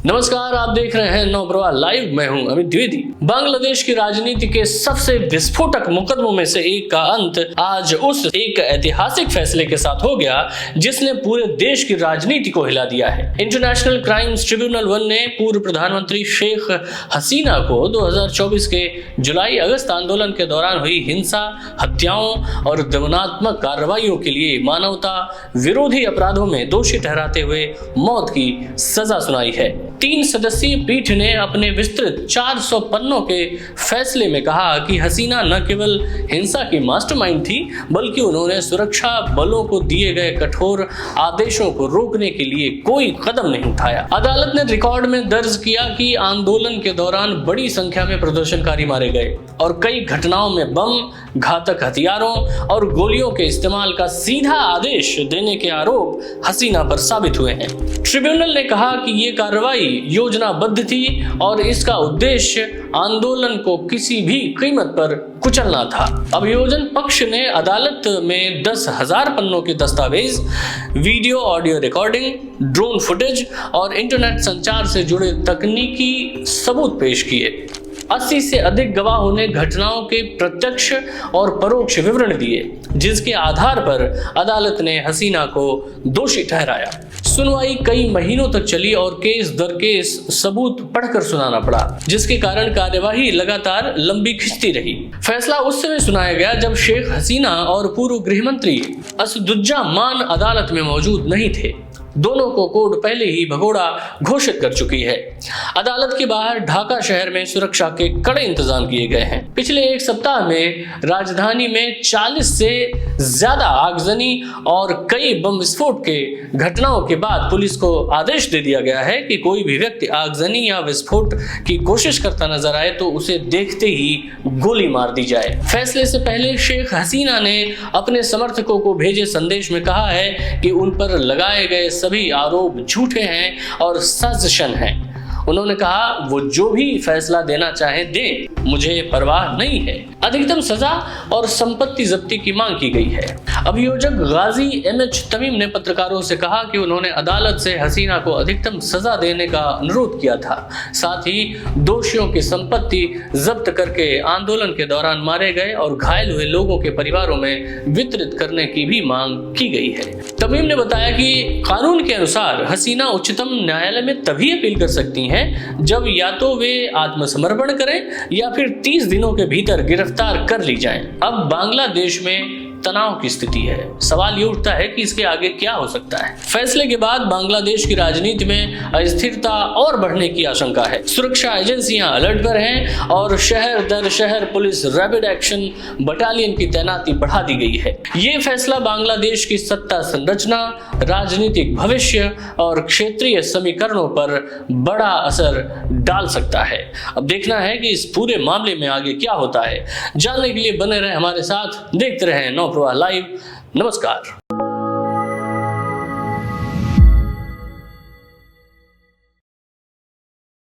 नमस्कार, आप देख रहे हैं नवप्रवाह लाइव। मैं हूं अमित द्विवेदी। बांग्लादेश की राजनीति के सबसे विस्फोटक मुकदमों में से एक का अंत आज उस एक ऐतिहासिक फैसले के साथ हो गया जिसने पूरे देश की राजनीति को हिला दिया है। इंटरनेशनल क्राइम्स ट्रिब्यूनल 1 ने पूर्व प्रधानमंत्री शेख हसीना को 2024 के जुलाई अगस्त आंदोलन के दौरान हुई हिंसा, हत्याओं और दमनात्मक कार्रवाइयों के लिए मानवता विरोधी अपराधों में दोषी ठहराते हुए मौत की सजा सुनाई है। 3 सदस्यीय पीठ ने अपने विस्तृत 400 पन्नों के फैसले में कहा कि हसीना न केवल हिंसा की मास्टरमाइंड थी, बल्कि उन्होंने सुरक्षा बलों को दिए गए कठोर आदेशों को रोकने के लिए कोई कदम नहीं उठाया। अदालत ने रिकॉर्ड में दर्ज किया कि आंदोलन के दौरान बड़ी संख्या में प्रदर्शनकारी मारे गए और कई घटनाओं में बम, घातक हथियारों और गोलियों के इस्तेमाल का सीधा आदेश देने के आरोप हसीना पर साबित हुए हैं। ट्रिब्यूनल ने कहा कि ये कार्रवाई योजनाबद्ध थी और इसका उद्देश्य आंदोलन को किसी भी कीमत पर कुचलना था। अभियोजन पक्ष ने अदालत में 10,000 पन्नों के दस्तावेज, video audio recording, drone footage और इंटरनेट संचार से जुड़े तकनीकी सबूत पेश किए। 80 से अधिक गवाहों ने घटनाओं के प्रत्यक्ष और परोक्ष विवरण दिए, जिसके आधार पर अदालत ने हसीना को दोषी ठहराया। सुनवाई कई महीनों तक चली और केस दर केस सबूत पढ़कर सुनाना पड़ा, जिसके कारण कार्यवाही लगातार लंबी खिंचती रही। फैसला उस समय सुनाया गया जब शेख हसीना और पूर्व गृह मंत्री असदुज्जामान अदालत में मौजूद नहीं थे। दोनों को कोर्ट पहले ही भगोड़ा घोषित कर चुकी है। अदालत के बाहर ढाका शहर में सुरक्षा के कड़े इंतजाम किए गए हैं। पिछले एक सप्ताह में राजधानी में 40 से ज्यादा आगजनी और कई बम विस्फोट के घटनाओं के बाद पुलिस को आदेश दे दिया गया है कि कोई भी व्यक्ति आगजनी या विस्फोट की कोशिश करता नजर आए तो उसे देखते ही गोली मार दी जाए। फैसले से पहले शेख हसीना ने अपने समर्थकों को भेजे संदेश में कहा है कि उन पर लगाए गए सभी आरोप झूठे हैं और साजिशन हैं। उन्होंने कहा, वो जो भी फैसला देना चाहे दें, मुझे परवाह नहीं है। अधिकतम सजा और संपत्ति जब्ती की मांग की गई है। अभियोजक गाजी MH तमीम ने पत्रकारों से कहा कि उन्होंने अदालत से हसीना को अधिकतम सजा देने का अनुरोध किया था। साथ ही दोषियों की संपत्ति जब्त करके आंदोलन के दौरान मारे गए और घायल हुए लोगों के परिवारों में वितरित करने की भी मांग की गई है। तमीम ने बताया कि कानून के अनुसार हसीना उच्चतम न्यायालय में तभी अपील कर सकती हैं जब या तो वे आत्मसमर्पण करें या फिर 30 दिनों के भीतर गिरफ्तार कर ली जाएं। अब बांग्लादेश में तनाव की स्थिति है। सवाल ये उठता है कि इसके आगे क्या हो सकता है। फैसले के बाद बांग्लादेश की राजनीति में अस्थिरता और बढ़ने की आशंका है। सुरक्षा एजेंसियां अलर्ट पर हैं और शहर दर शहर पुलिस रैपिड एक्शन बटालियन की तैनाती बढ़ा दी गई है। ये फैसला बांग्लादेश की सत्ता संरचना, राजनीतिक भविष्य और क्षेत्रीय समीकरणों पर बड़ा असर डाल सकता है। अब देखना है कि इस पूरे मामले में आगे क्या होता है। जानने के लिए बने रहे हमारे साथ, देखते रहे नवप्रवाह लाइव। नमस्कार।